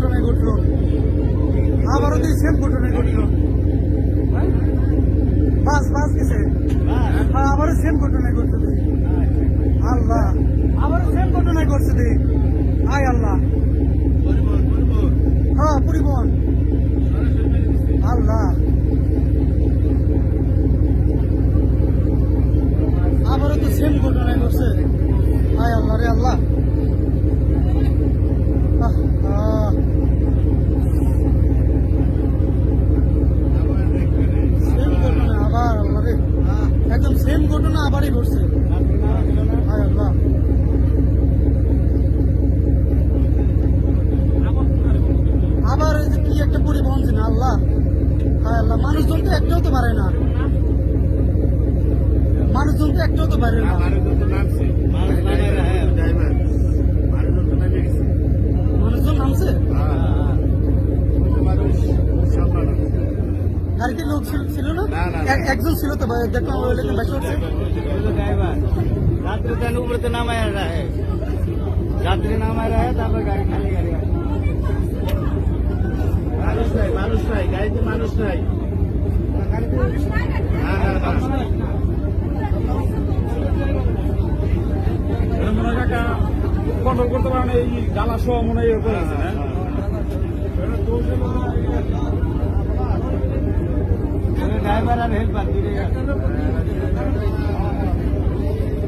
ঘটনায় ঘটলো, আবারও তো সেম ঘটনায় ঘটলো। বাস গেছে, হ্যাঁ আবারও সেম ঘটনায় ঘটছে। আল্লাহ, আবারও সেম ঘটনায় ঘটছে। আয় আল্লাহ, হ্যাঁ পরিবহন। আল্লাহ, আবারও তো সেম ঘটনায় ঘটছে। আয় আল্লাহ রে আল্লাহ। সেম ঘটনা আবার, আল্লাহ রে, একদম সেম ঘটনা আবারই ঘটছে। আয় আল্লাহ, আবার এই যে কি একটা পরিবহন ছিল। আল্লাহ, হায় আল্লাহ, মানুষজন তো একটাও তো পারে না, মানুষজন তো একটাও তো পারে না। মানুষজন নামছে, আর কি লোক ছিল না? একজন ছিল তো, দেখলাম रात्रि तन ऊपर तो नाम आया रहा है, रात्रि नाम आ रहा है, तब गाड़ी खाली गाड़ी मानुष नहीं गाड़ी मानुष नहीं মনে হয় কাকা কন্ট্রোল করতে পারে না, এই জ্বালা সহ মনে হয় করেছে না। ड्राइवर और हेल्पर